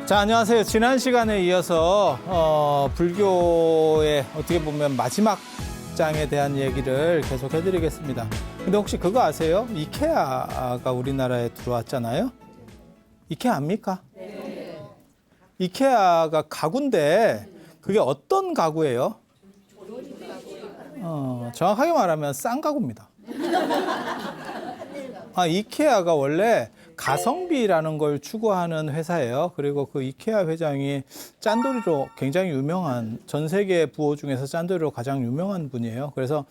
자, 안녕하세요. 지난 시간에 이어서 불교의 어떻게 보면 마지막 장에 대한 얘기를 계속 해드리겠습니다. 근데 혹시 그거 아세요? 이케아가 우리나라에 들어왔잖아요. 이케아 압니까? 네. 이케아가 가구인데 그게 어떤 가구예요? 정확하게 말하면 싼 가구입니다. 이케아가 원래 가성비라는 걸 추구하는 회사예요. 그리고 그 이케아 회장이 짠돌이로 굉장히 유명한, 전 세계 부호 중에서 짠돌이로 가장 유명한 분이에요. 그래서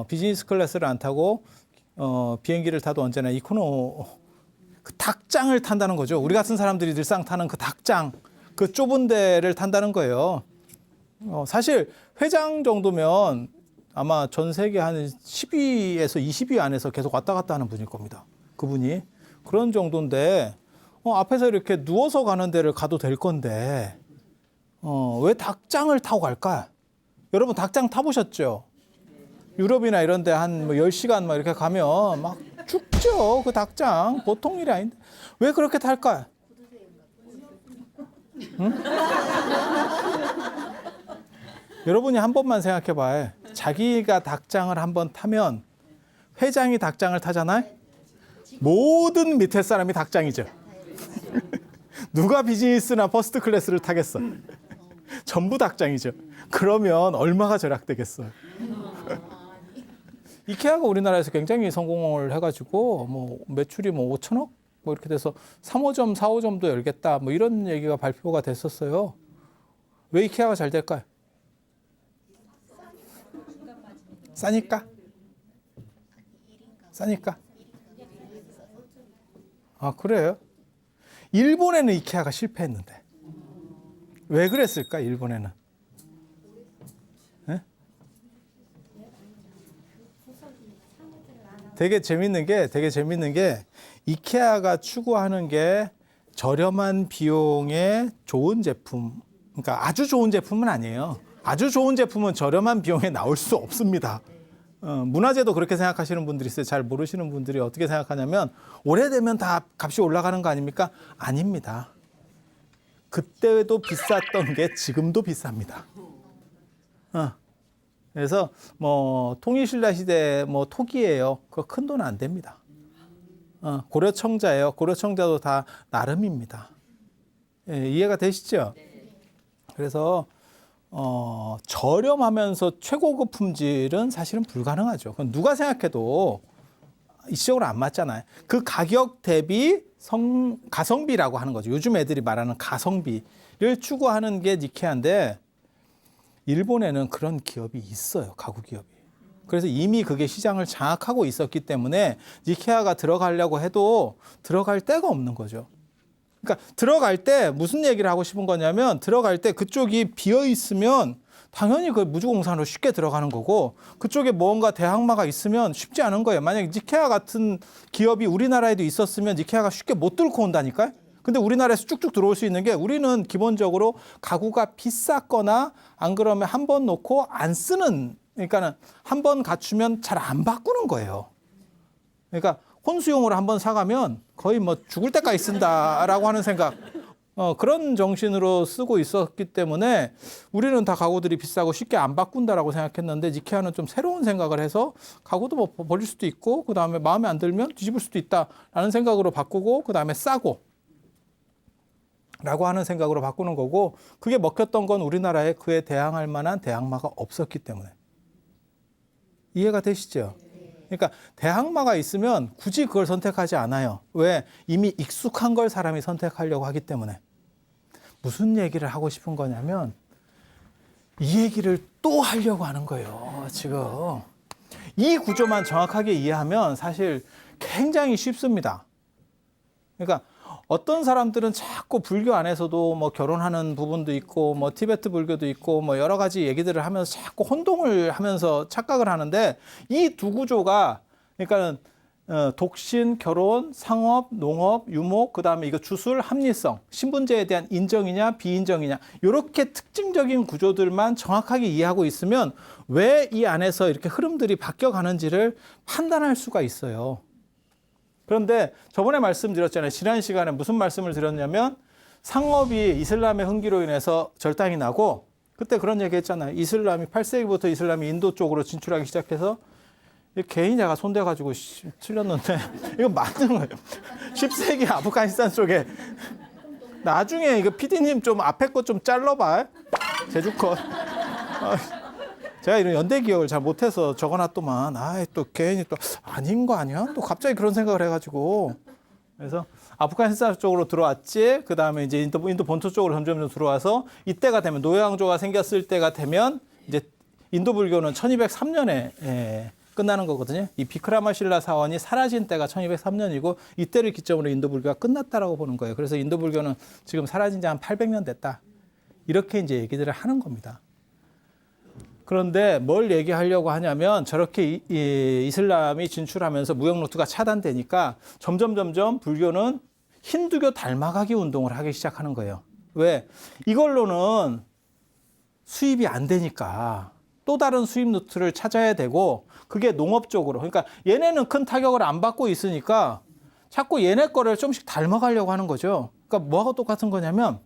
비즈니스 클래스를 안 타고 비행기를 타도 언제나 이코노, 그 닭장을 탄다는 거죠. 우리 같은 사람들이 늘상 타는 그 닭장, 그 좁은 데를 탄다는 거예요. 사실 회장 정도면 아마 전 세계 한 10위에서 20위 안에서 계속 왔다 갔다 하는 분일 겁니다. 그분이. 그런 정도인데 앞에서 이렇게 누워서 가는 데를 가도 될 건데 왜 닭장을 타고 갈까? 여러분 닭장 타보셨죠? 유럽이나 이런 데 한 10시간 막 이렇게 가면 막 죽죠. 그 닭장. 보통 일이 아닌데. 왜 그렇게 탈까? 응? 여러분이 한 번만 생각해 봐요. 자기가 닭장을 한번 타면 회장이 닭장을 타잖아요. 모든 밑에 사람이 닭장이죠. 누가 비즈니스나 퍼스트 클래스를 타겠어? 전부 닭장이죠. 그러면 얼마가 절약되겠어요? 이케아가 우리나라에서 굉장히 성공을 해가지고 뭐 매출이 뭐 5천억 뭐 이렇게 돼서 3호점, 4호점도 열겠다 뭐 이런 얘기가 발표가 됐었어요. 왜 이케아가 잘 될까요? 싸니까? 싸니까? 그래요? 일본에는 이케아가 실패했는데. 왜 그랬을까, 일본에는? 네? 되게 재밌는 게, 이케아가 추구하는 게 저렴한 비용에 좋은 제품, 그러니까 아주 좋은 제품은 아니에요. 아주 좋은 제품은 저렴한 비용에 나올 수 없습니다. 문화재도 그렇게 생각하시는 분들이 있어요. 잘 모르시는 분들이 어떻게 생각하냐면 오래되면 다 값이 올라가는 거 아닙니까? 아닙니다. 그때도 비쌌던 게 지금도 비쌉니다. 그래서 뭐 통일신라 시대 뭐 토기예요. 그거 큰 돈 안 됩니다. 고려청자예요. 고려청자도 다 나름입니다. 예, 이해가 되시죠? 그래서 저렴하면서 최고급 품질은 사실은 불가능하죠. 그건 누가 생각해도 이쪽으로 안 맞잖아요. 그 가격 대비 가성비라고 하는 거죠. 요즘 애들이 말하는 가성비를 추구하는 게 니케아인데 일본에는 그런 기업이 있어요. 가구 기업이. 그래서 이미 그게 시장을 장악하고 있었기 때문에 니케아가 들어가려고 해도 들어갈 데가 없는 거죠. 그러니까 들어갈 때 무슨 얘기를 하고 싶은 거냐면 들어갈 때 그쪽이 비어 있으면 당연히 그 무주공산으로 쉽게 들어가는 거고 그쪽에 뭔가 대항마가 있으면 쉽지 않은 거예요. 만약에 니케아 같은 기업이 우리나라에도 있었으면 니케아가 쉽게 못 뚫고 온다니까요. 근데 우리나라에서 쭉쭉 들어올 수 있는 게 우리는 기본적으로 가구가 비쌌거나 안 그러면 한 번 놓고 안 쓰는, 그러니까는 한 번 갖추면 잘 안 바꾸는 거예요. 그러니까 혼수용으로 한번 사가면 거의 뭐 죽을 때까지 쓴다라고 하는 생각, 그런 정신으로 쓰고 있었기 때문에 우리는 다 가구들이 비싸고 쉽게 안 바꾼다라고 생각했는데 니케아는 좀 새로운 생각을 해서 가구도 뭐 버릴 수도 있고 그 다음에 마음에 안 들면 뒤집을 수도 있다라는 생각으로 바꾸고 그 다음에 싸고 라고 하는 생각으로 바꾸는 거고 그게 먹혔던 건 우리나라에 그에 대항할 만한 대항마가 없었기 때문에. 이해가 되시죠? 그러니까 대항마가 있으면 굳이 그걸 선택하지 않아요. 왜? 이미 익숙한 걸 사람이 선택하려고 하기 때문에. 무슨 얘기를 하고 싶은 거냐면 이 얘기를 또 하려고 하는 거예요. 지금. 이 구조만 정확하게 이해하면 사실 굉장히 쉽습니다. 그러니까 어떤 사람들은 자꾸 불교 안에서도 뭐 결혼하는 부분도 있고 뭐 티베트 불교도 있고 뭐 여러 가지 얘기들을 하면서 자꾸 혼동을 하면서 착각을 하는데 이 두 구조가 그러니까는 독신, 결혼, 상업, 농업, 유목, 그다음에 이거 주술, 합리성, 신분제에 대한 인정이냐 비인정이냐 이렇게 특징적인 구조들만 정확하게 이해하고 있으면 왜 이 안에서 이렇게 흐름들이 바뀌어가는지를 판단할 수가 있어요. 그런데 저번에 말씀드렸잖아요. 지난 시간에 무슨 말씀을 드렸냐면 상업이 이슬람의 흥기로 인해서 절단이 나고 그때 그런 얘기 했잖아요. 이슬람이 8세기부터 이슬람이 인도 쪽으로 진출하기 시작해서 개인이 제가 손대가지고 틀렸는데 이거 맞는 거예요. 10세기 아프가니스탄 쪽에 나중에 이거 PD님 좀 앞에 거 좀 잘라봐. 제주 컷. 제가 이런 연대 기억을 잘 못해서 적어놨더만 또 괜히 또 아닌 거 아니야? 또 갑자기 그런 생각을 해가지고 그래서 아프가니스탄 쪽으로 들어왔지. 그 다음에 이제 인도 본토 쪽으로 점점 들어와서 이때가 되면 노예왕조가 생겼을 때가 되면 이제 인도 불교는 1203년에 끝나는 거거든요. 이 비크라마실라 사원이 사라진 때가 1203년이고 이때를 기점으로 인도 불교가 끝났다라고 보는 거예요. 그래서 인도 불교는 지금 사라진 지 한 800년 됐다. 이렇게 이제 얘기들을 하는 겁니다. 그런데 뭘 얘기하려고 하냐면 저렇게 이슬람이 진출하면서 무역 루트가 차단되니까 점점 불교는 힌두교 닮아가기 운동을 하기 시작하는 거예요. 왜? 이걸로는 수입이 안 되니까 또 다른 수입 루트를 찾아야 되고 그게 농업 쪽으로. 그러니까 얘네는 큰 타격을 안 받고 있으니까 자꾸 얘네 거를 좀씩 닮아가려고 하는 거죠. 그러니까 뭐하고 똑같은 거냐면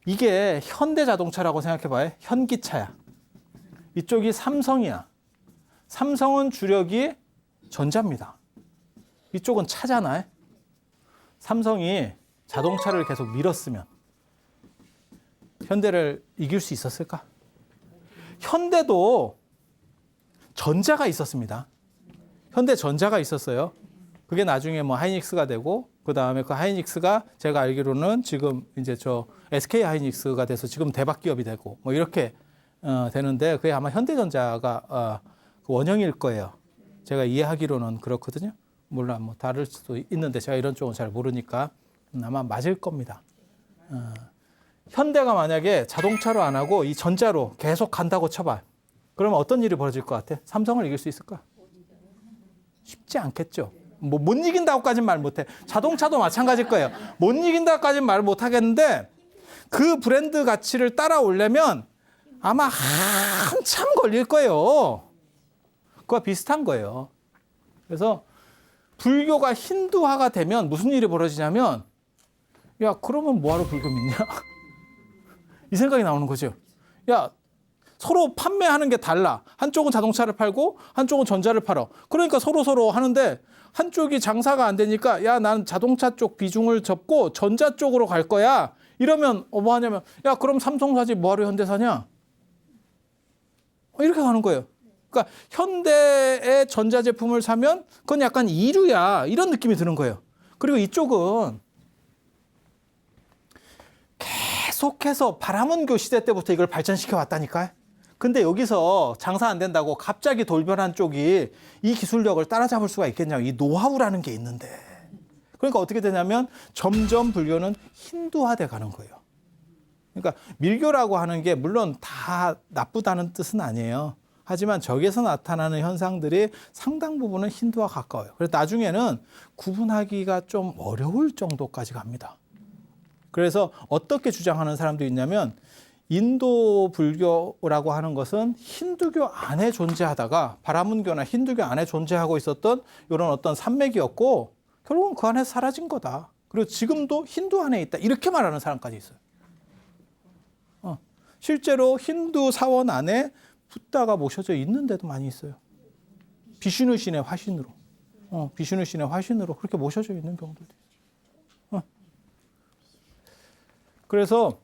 이게 현대 자동차라고 생각해봐요. 현기차야. 이쪽이 삼성이야. 삼성은 주력이 전자입니다. 이쪽은 차잖아요. 삼성이 자동차를 계속 밀었으면 현대를 이길 수 있었을까? 현대도 전자가 있었습니다. 현대 전자가 있었어요. 그게 나중에 뭐 하이닉스가 되고 그 다음에 그 하이닉스가 제가 알기로는 지금 이제 저 SK 하이닉스가 돼서 지금 대박 기업이 되고 뭐 이렇게 되는데 그게 아마 현대전자가 그 원형일 거예요. 제가 이해하기로는 그렇거든요. 물론 뭐 다를 수도 있는데 제가 이런 쪽은 잘 모르니까 아마 맞을 겁니다. 현대가 만약에 자동차로 안 하고 이 전자로 계속 간다고 쳐봐. 그러면 어떤 일이 벌어질 것 같아? 삼성을 이길 수 있을까? 쉽지 않겠죠. 뭐 못 이긴다고까지는 말 못해. 자동차도 마찬가지일 거예요. 못 이긴다고까지는 말 못하겠는데 그 브랜드 가치를 따라오려면 아마 한참 걸릴 거예요. 그와 비슷한 거예요. 그래서 불교가 힌두화가 되면 무슨 일이 벌어지냐면 야 그러면 뭐하러 불교 믿냐? 이 생각이 나오는 거죠. 야 서로 판매하는 게 달라. 한쪽은 자동차를 팔고 한쪽은 전자를 팔아. 그러니까 서로 하는데 한쪽이 장사가 안 되니까 야 난 자동차 쪽 비중을 접고 전자 쪽으로 갈 거야. 이러면 뭐 하냐면 야 그럼 삼성 사지 뭐하러 현대 사냐? 이렇게 가는 거예요. 그러니까 현대의 전자제품을 사면 그건 약간 이류야. 이런 느낌이 드는 거예요. 그리고 이쪽은 계속해서 바라문교 시대 때부터 이걸 발전시켜 왔다니까요. 근데 여기서 장사 안 된다고 갑자기 돌변한 쪽이 이 기술력을 따라잡을 수가 있겠냐고. 이 노하우라는 게 있는데. 그러니까 어떻게 되냐면 점점 불교는 힌두화돼 가는 거예요. 그러니까 밀교라고 하는 게 물론 다 나쁘다는 뜻은 아니에요. 하지만 저기에서 나타나는 현상들이 상당 부분은 힌두와 가까워요. 그래서 나중에는 구분하기가 좀 어려울 정도까지 갑니다. 그래서 어떻게 주장하는 사람도 있냐면 인도 불교라고 하는 것은 힌두교 안에 존재하다가 바라문교나 힌두교 안에 존재하고 있었던 이런 어떤 산맥이었고 결국은 그 안에 사라진 거다. 그리고 지금도 힌두 안에 있다. 이렇게 말하는 사람까지 있어요. 실제로 힌두 사원 안에 붓다가 모셔져 있는 데도 많이 있어요. 비슈누 신의 화신으로. 비슈누 신의 화신으로 그렇게 모셔져 있는 경우들도 있어요. 그래서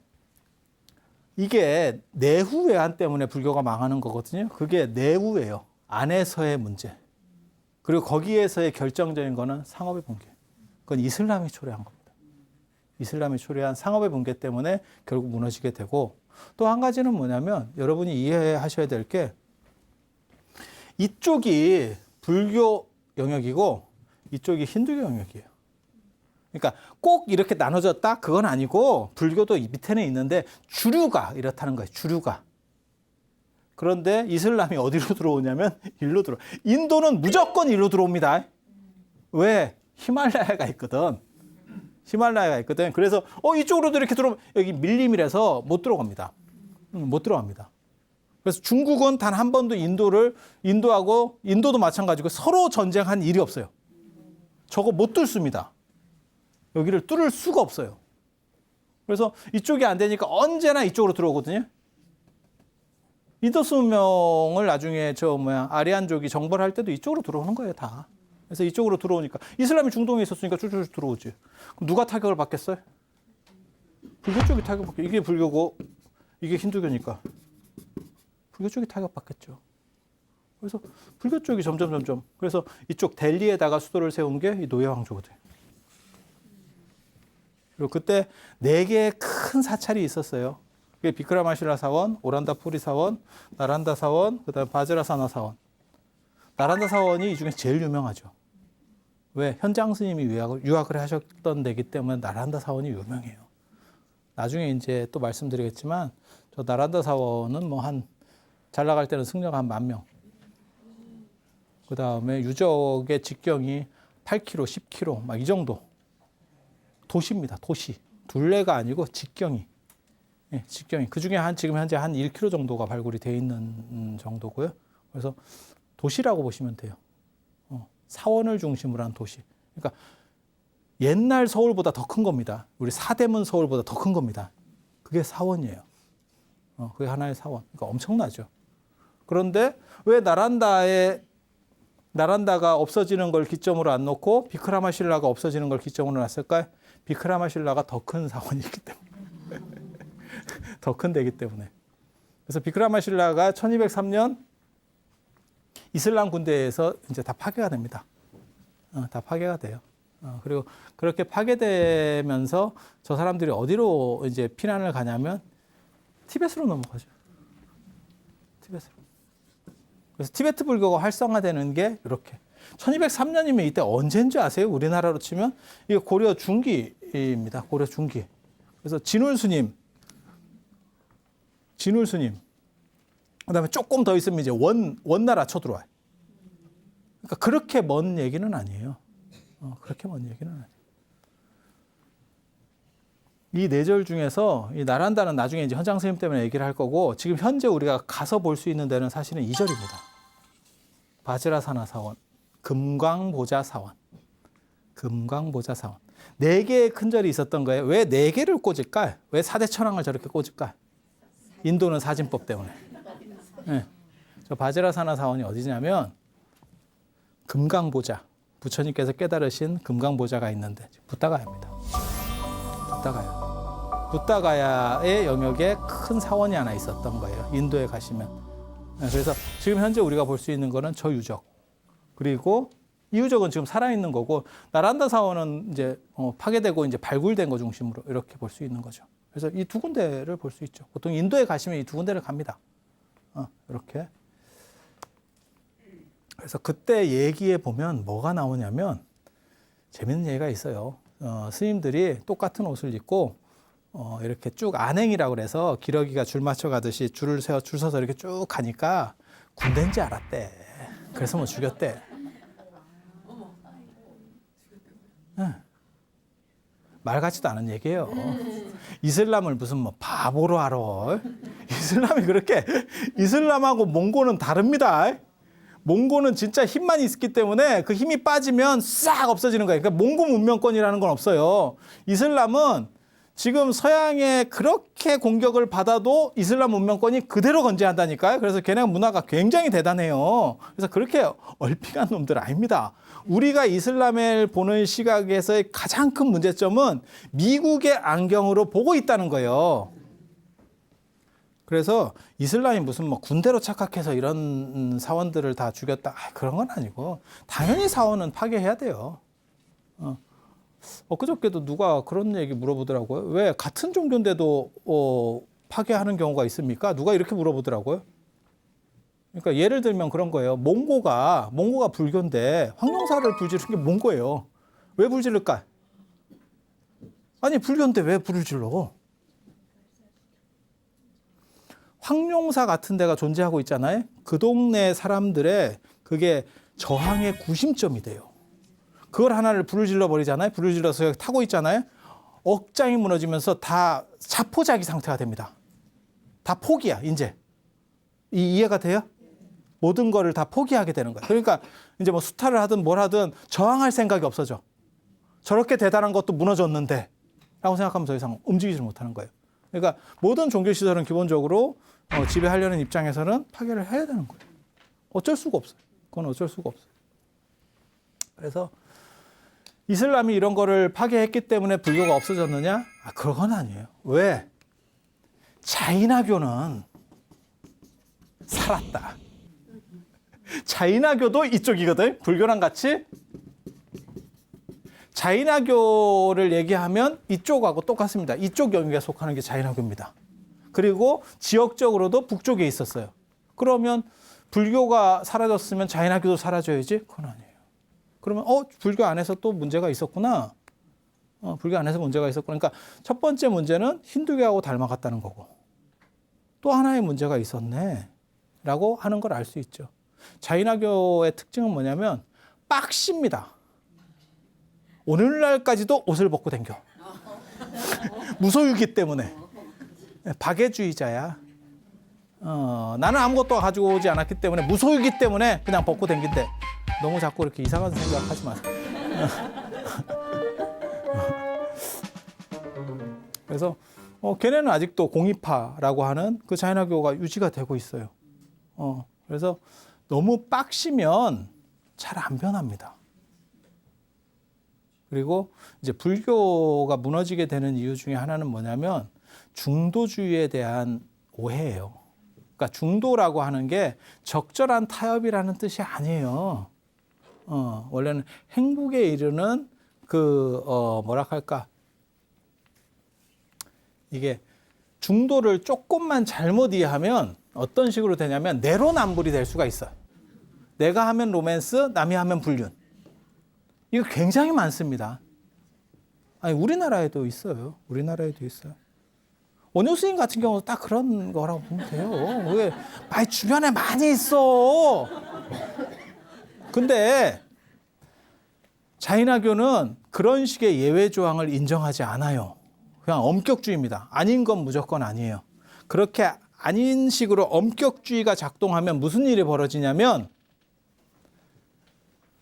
이게 내후 외환 때문에 불교가 망하는 거거든요. 그게 내후예요. 안에서의 문제. 그리고 거기에서의 결정적인 거는 상업의 붕괴. 그건 이슬람이 초래한 겁니다. 이슬람이 초래한 상업의 붕괴 때문에 결국 무너지게 되고 또 한 가지는 뭐냐면 여러분이 이해하셔야 될 게 이쪽이 불교 영역이고 이쪽이 힌두교 영역이에요. 그러니까 꼭 이렇게 나눠졌다? 그건 아니고 불교도 밑에는 있는데 주류가 이렇다는 거예요. 주류가. 그런데 이슬람이 어디로 들어오냐면 일로 들어와. 인도는 무조건 일로 들어옵니다. 왜? 히말라야가 있거든. 히말라야가 있거든. 그래서 이쪽으로도 이렇게 들어오면 여기 밀림이라서 못 들어갑니다. 못 들어갑니다. 그래서 중국은 단 한 번도 인도하고 인도도 마찬가지고 서로 전쟁한 일이 없어요. 저거 못 뚫습니다. 여기를 뚫을 수가 없어요. 그래서 이쪽이 안 되니까 언제나 이쪽으로 들어오거든요. 인더스 문명을 나중에 아리안족이 정벌 할 때도 이쪽으로 들어오는 거예요, 다. 그래서 이쪽으로 들어오니까 이슬람이 중동에 있었으니까 쭈쭈쭈 들어오지. 그럼 누가 타격을 받겠어요? 불교 쪽이 타격받겠죠. 이게 불교고 이게 힌두교니까 불교 쪽이 타격받겠죠. 그래서 불교 쪽이 점점 그래서 이쪽 델리에다가 수도를 세운 게 이 노예 왕조거든. 그리고 그때 4개의 큰 사찰이 있었어요. 그게 비크라마실라 사원, 오란다푸리 사원, 나란다 사원, 그다음 바즈라사나 사원. 나란다 사원이 이 중에 제일 유명하죠. 왜? 현장 스님이 유학을 하셨던 데기 때문에 나란다 사원이 유명해요. 나중에 이제 또 말씀드리겠지만 저 나란다 사원은 뭐 잘 나갈 때는 승려가 한 10,000명. 그다음에 유적의 직경이 8km, 10km 막 이 정도. 도시입니다. 도시. 둘레가 아니고 직경이. 예, 직경이. 그중에 지금 현재 한 1km 정도가 발굴이 돼 있는 정도고요. 그래서 도시라고 보시면 돼요. 사원을 중심으로 한 도시. 그러니까 옛날 서울보다 더 큰 겁니다. 우리 사대문 서울보다 더 큰 겁니다. 그게 사원이에요. 그게 하나의 사원. 그러니까 엄청나죠. 그런데 왜 나란다가 없어지는 걸 기점으로 안 놓고 비크라마실라가 없어지는 걸 기점으로 놨을까요? 비크라마실라가 더 큰 사원이기 때문에. 더 큰 데기 때문에. 그래서 비크라마실라가 1203년 이슬람 군대에서 이제 다 파괴가 됩니다. 다 파괴가 돼요. 그리고 그렇게 파괴되면서 저 사람들이 어디로 이제 피난을 가냐면 티베트로 넘어가죠. 티베트로. 그래서 티베트 불교가 활성화되는 게 이렇게 1203년이면 이때 언제인지 아세요? 우리나라로 치면 이게 고려 중기입니다. 고려 중기. 그래서 진울 스님. 그다음에 조금 더 있으면 이제 원나라 쳐들어와요. 그러니까 그렇게 먼 얘기는 아니에요. 그렇게 먼 얘기는 아니에요. 이 4절 중에서 이 나란다는 나중에 이제 현장 스님 때문에 얘기를 할 거고 지금 현재 우리가 가서 볼 수 있는 데는 사실은 2절입니다. 바즈라사나 사원, 금광보자 사원. 4개의 큰 절이 있었던 거예요. 왜 4개를 꽂을까? 왜 4대 천왕을 저렇게 꽂을까? 인도는 사진법 때문에. 네. 저 바즈라사나 사원이 어디냐면 금강보자. 부처님께서 깨달으신 금강보자가 있는데 붓다가야입니다. 붓다가야의 영역에 큰 사원이 하나 있었던 거예요. 인도에 가시면. 그래서 지금 현재 우리가 볼 수 있는 거는 저 유적. 그리고 이 유적은 지금 살아있는 거고 나란다 사원은 이제 파괴되고 이제 발굴된 거 중심으로 이렇게 볼 수 있는 거죠. 그래서 이 2군데를 볼 수 있죠. 보통 인도에 가시면 이 2군데를 갑니다. 이렇게. 그래서 그때 얘기에 보면 뭐가 나오냐면 재밌는 얘기가 있어요. 스님들이 똑같은 옷을 입고 이렇게 쭉 안행이라고 그래서 기러기가 줄 맞춰 가듯이 줄 서서 이렇게 쭉 가니까 군대인지 알았대. 그래서 뭐 죽였대. 말 같지도 않은 얘기예요. 이슬람을 무슨 뭐 바보로 알아. 이슬람하고 몽고는 다릅니다. 몽고는 진짜 힘만 있기 때문에 그 힘이 빠지면 싹 없어지는 거예요. 그러니까 몽고 문명권이라는 건 없어요. 이슬람은 지금 서양에 그렇게 공격을 받아도 이슬람 문명권이 그대로 건재한다니까요. 그래서 걔네 문화가 굉장히 대단해요. 그래서 그렇게 얼핏한 놈들 아닙니다. 우리가 이슬람을 보는 시각에서의 가장 큰 문제점은 미국의 안경으로 보고 있다는 거예요. 그래서 이슬람이 무슨 뭐 군대로 착각해서 이런 사원들을 다 죽였다. 그런 건 아니고 당연히 사원은 파괴해야 돼요. 그저께도 누가 그런 얘기 물어보더라고요. 왜 같은 종교인데도 파괴하는 경우가 있습니까? 누가 이렇게 물어보더라고요. 그러니까 예를 들면 그런 거예요. 몽고가 불교인데 황룡사를 불지르는 게 몽고예요. 왜 불지를까? 아니 불교인데 왜 불을 질러? 황룡사 같은 데가 존재하고 있잖아요. 그 동네 사람들의 그게 저항의 구심점이 돼요. 그걸 하나를 불을 질러버리잖아요. 불을 질러서 타고 있잖아요. 억장이 무너지면서 다 자포자기 상태가 됩니다. 다 포기야, 이제. 이해가 돼요? 모든 거를 다 포기하게 되는 거예요. 그러니까 이제 뭐 수탈을 하든 뭘 하든 저항할 생각이 없어져. 저렇게 대단한 것도 무너졌는데 라고 생각하면 더 이상 움직이지 못하는 거예요. 그러니까 모든 종교시설은 기본적으로 지배하려는 입장에서는 파괴를 해야 되는 거예요. 어쩔 수가 없어요. 그건 어쩔 수가 없어요. 그래서 이슬람이 이런 거를 파괴했기 때문에 불교가 없어졌느냐? 그건 아니에요. 왜? 자이나교는 살았다. 자이나교도 이쪽이거든. 불교랑 같이. 자이나교를 얘기하면 이쪽하고 똑같습니다. 이쪽 영역에 속하는 게 자이나교입니다. 그리고 지역적으로도 북쪽에 있었어요. 그러면 불교가 사라졌으면 자이나교도 사라져야지? 그건 아니에요. 그러면 불교 안에서 또 문제가 있었구나. 불교 안에서 문제가 있었구나. 그러니까 첫 번째 문제는 힌두교하고 닮아갔다는 거고 또 하나의 문제가 있었네 라고 하는 걸 알 수 있죠. 자이나교의 특징은 뭐냐면 빡십니다. 오늘날까지도 옷을 벗고 다녀. 무소유기 때문에. 박애주의자야. 나는 아무것도 가지고 오지 않았기 때문에 무소유기 때문에 그냥 벗고 다닌대. 너무 자꾸 이렇게 이상한 생각하지 마세요. 그래서 걔네는 아직도 공이파라고 하는 그 자이나교가 유지가 되고 있어요. 그래서 너무 빡시면 잘 안 변합니다. 그리고 이제 불교가 무너지게 되는 이유 중에 하나는 뭐냐면 중도주의에 대한 오해예요. 그러니까 중도라고 하는 게 적절한 타협이라는 뜻이 아니에요. 원래는 행복에 이르는 뭐라 할까? 이게 중도를 조금만 잘못 이해하면 어떤 식으로 되냐면 내로남불이 될 수가 있어요. 내가 하면 로맨스, 남이 하면 불륜. 이거 굉장히 많습니다. 아니, 우리나라에도 있어요. 우리나라에도 있어요. 원효 스님 같은 경우도 딱 그런 거라고 보면 돼요. 왜? 주변에 많이 있어. 근데 자이나교는 그런 식의 예외 조항을 인정하지 않아요. 그냥 엄격주의입니다. 아닌 건 무조건 아니에요. 그렇게 아닌 식으로 엄격주의가 작동하면 무슨 일이 벌어지냐면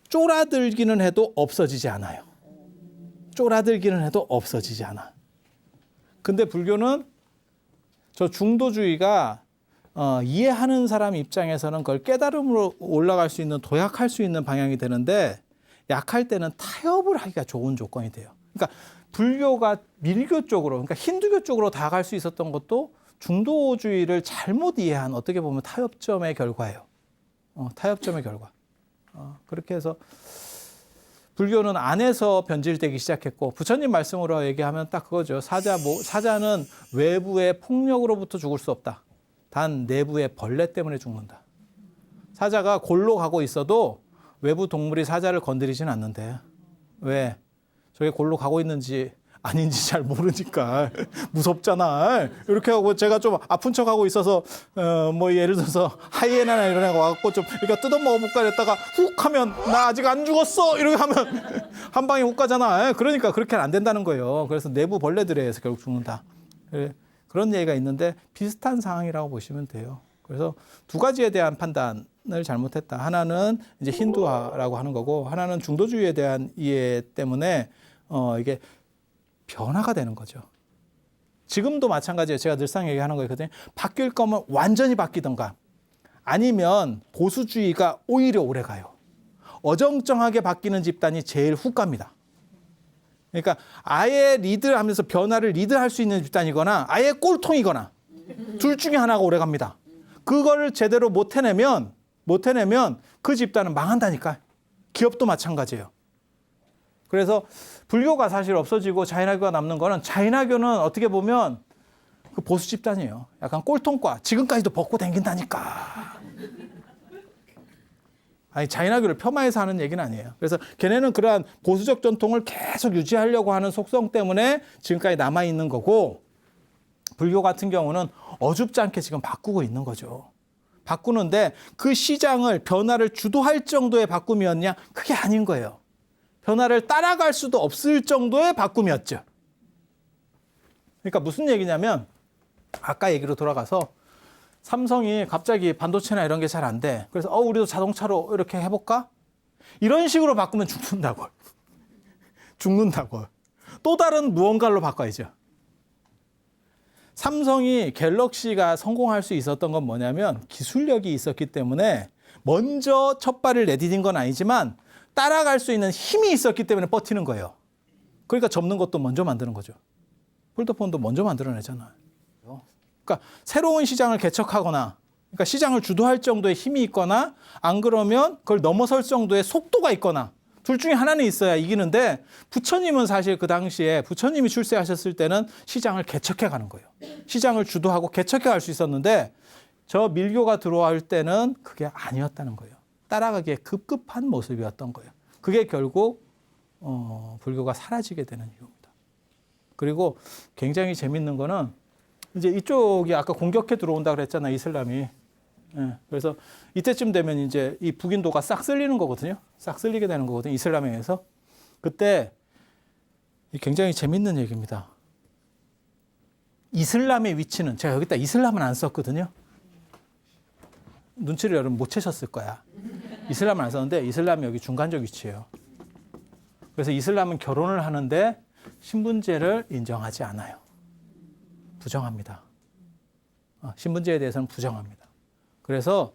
쫄아들기는 해도 없어지지 않아요. 쫄아들기는 해도 없어지지 않아. 근데 불교는 저 중도주의가 이해하는 사람 입장에서는 그걸 깨달음으로 올라갈 수 있는, 도약할 수 있는 방향이 되는데 약할 때는 타협을 하기가 좋은 조건이 돼요. 그러니까 불교가 밀교 쪽으로, 그러니까 힌두교 쪽으로 다가갈 수 있었던 것도 중도주의를 잘못 이해한 어떻게 보면 타협점의 결과예요. 타협점의 결과. 그렇게 해서 불교는 안에서 변질되기 시작했고 부처님 말씀으로 얘기하면 딱 그거죠. 사자는 외부의 폭력으로부터 죽을 수 없다. 단 내부의 벌레 때문에 죽는다. 사자가 골로 가고 있어도 외부 동물이 사자를 건드리진 않는데 왜? 저게 골로 가고 있는지 아닌지 잘 모르니까 무섭잖아. 이렇게 하고 제가 좀 아픈 척하고 있어서 예를 들어서 하이에나나 이런 애가 와갖고 좀 이렇게 뜯어먹어볼까 이랬다가 훅 하면 나 아직 안 죽었어 이렇게 하면 한 방에 훅 가잖아. 그러니까 그렇게는 안 된다는 거예요. 그래서 내부 벌레들에 의해서 결국 죽는다. 그런 얘기가 있는데 비슷한 상황이라고 보시면 돼요. 그래서 두 가지에 대한 판단을 잘못했다. 하나는 이제 힌두화라고 하는 거고 하나는 중도주의에 대한 이해 때문에 이게 변화가 되는 거죠. 지금도 마찬가지예요. 제가 늘상 얘기하는 거거든요. 바뀔 거면 완전히 바뀌던가 아니면 보수주의가 오히려 오래 가요. 어정쩡하게 바뀌는 집단이 제일 훅 갑니다. 그러니까 아예 리드하면서 변화를 리드할 수 있는 집단이거나 아예 꼴통이거나 둘 중에 하나가 오래 갑니다. 그걸 제대로 못 해내면 그 집단은 망한다니까. 기업도 마찬가지예요. 그래서 불교가 사실 없어지고 자이나교가 남는 거는 자이나교는 어떻게 보면 그 보수 집단이에요. 약간 꼴통과 지금까지도 벗고 다닌다니까. 아니 자이나교를 폄하해서 하는 얘기는 아니에요. 그래서 걔네는 그러한 보수적 전통을 계속 유지하려고 하는 속성 때문에 지금까지 남아있는 거고 불교 같은 경우는 어줍지 않게 지금 바꾸고 있는 거죠. 바꾸는데 그 시장을 변화를 주도할 정도의 바꿈이었냐? 그게 아닌 거예요. 변화를 따라갈 수도 없을 정도의 바꿈이었죠. 그러니까 무슨 얘기냐면 아까 얘기로 돌아가서 삼성이 갑자기 반도체나 이런 게 잘 안 돼. 그래서 우리도 자동차로 이렇게 해볼까? 이런 식으로 바꾸면 죽는다고. 죽는다고. 또 다른 무언가로 바꿔야죠. 삼성이 갤럭시가 성공할 수 있었던 건 뭐냐면 기술력이 있었기 때문에 먼저 첫 발을 내디딘 건 아니지만 따라갈 수 있는 힘이 있었기 때문에 버티는 거예요. 그러니까 접는 것도 먼저 만드는 거죠. 폴더폰도 먼저 만들어내잖아요. 그러니까 새로운 시장을 개척하거나 그러니까 시장을 주도할 정도의 힘이 있거나 안 그러면 그걸 넘어설 정도의 속도가 있거나 둘 중에 하나는 있어야 이기는데 부처님은 사실 그 당시에 부처님이 출세하셨을 때는 시장을 개척해 가는 거예요. 시장을 주도하고 개척해 갈 수 있었는데 저 밀교가 들어올 때는 그게 아니었다는 거예요. 따라가기에 급급한 모습이었던 거예요. 그게 결국 불교가 사라지게 되는 이유입니다. 그리고 굉장히 재밌는 거는 이제 이쪽이 아까 공격해 들어온다 그랬잖아요. 이슬람이. 예, 그래서 이때쯤 되면 이제 이 북인도가 싹 쓸리는 거거든요. 싹 쓸리게 되는 거거든요. 이슬람에 의해서. 그때 굉장히 재밌는 얘기입니다. 이슬람의 위치는 제가 여기다 이슬람은 안 썼거든요. 눈치를 여러분 못 채셨을 거야. 이슬람은 안 썼는데 이슬람이 여기 중간적 위치예요. 그래서 이슬람은 결혼을 하는데 신분제를 인정하지 않아요. 부정합니다. 신분제에 대해서는 부정합니다. 그래서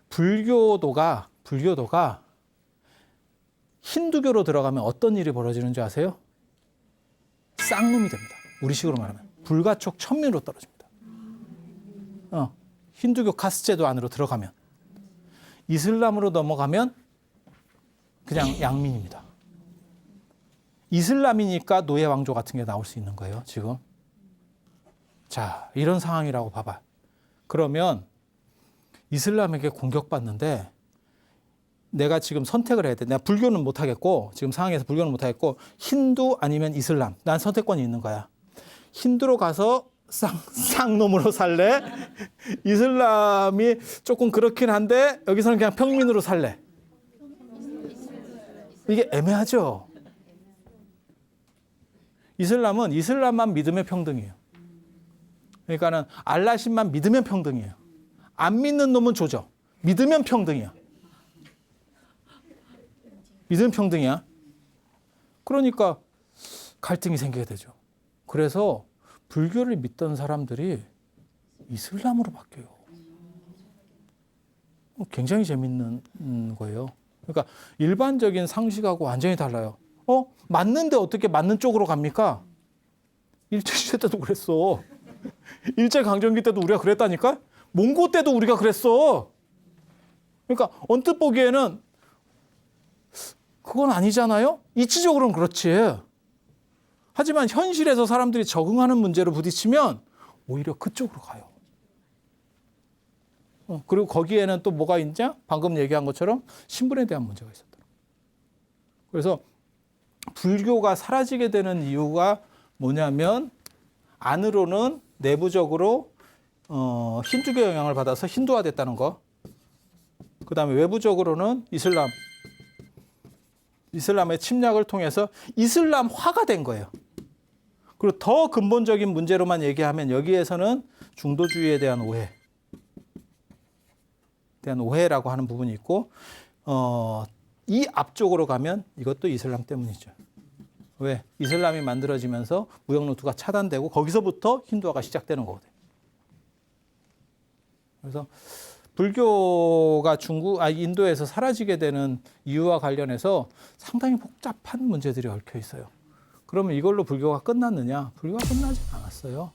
불교도가 힌두교로 들어가면 어떤 일이 벌어지는 줄 아세요? 쌍놈이 됩니다. 우리식으로 말하면 불가촉 천민으로 떨어집니다. 힌두교 카스제도 안으로 들어가면 이슬람으로 넘어가면 그냥 양민입니다. 이슬람이니까 노예 왕조 같은 게 나올 수 있는 거예요. 지금. 자, 이런 상황이라고 봐봐. 그러면 이슬람에게 공격받는데 내가 지금 선택을 해야 돼. 내가 불교는 못하겠고 지금 상황에서 불교는 못하겠고 힌두 아니면 이슬람. 난 선택권이 있는 거야. 힌두로 가서 쌍놈으로 살래? 이슬람이 조금 그렇긴 한데 여기서는 그냥 평민으로 살래? 이게 애매하죠. 이슬람은 이슬람만 믿으면 평등이에요. 그러니까는 알라신만 믿으면 평등이에요. 안 믿는 놈은 조져. 믿으면 평등이야. 믿으면 평등이야. 그러니까 갈등이 생기게 되죠. 그래서 불교를 믿던 사람들이 이슬람으로 바뀌어요. 굉장히 재밌는 거예요. 그러니까 일반적인 상식하고 완전히 달라요. 맞는데 어떻게 맞는 쪽으로 갑니까? 일제시대 때도 그랬어. 일제강점기 때도 우리가 그랬다니까? 몽고 때도 우리가 그랬어. 그러니까 언뜻 보기에는 그건 아니잖아요? 이치적으로는 그렇지. 하지만 현실에서 사람들이 적응하는 문제로 부딪히면 오히려 그쪽으로 가요. 그리고 거기에는 또 뭐가 있냐? 방금 얘기한 것처럼 신분에 대한 문제가 있었다. 그래서 불교가 사라지게 되는 이유가 뭐냐면 안으로는 내부적으로 힌두교 영향을 받아서 힌두화됐다는 거. 그 다음에 외부적으로는 이슬람의 침략을 통해서 이슬람화가 된 거예요. 그리고 더 근본적인 문제로만 얘기하면 여기에서는 중도주의에 대한 오해라고 하는 부분이 있고 이 앞쪽으로 가면 이것도 이슬람 때문이죠. 왜? 이슬람이 만들어지면서 무역 루트가 차단되고 거기서부터 힌두화가 시작되는 거거든요. 그래서 불교가 인도에서 사라지게 되는 이유와 관련해서 상당히 복잡한 문제들이 얽혀 있어요. 그러면 이걸로 불교가 끝났느냐? 불교가 끝나지 않았어요.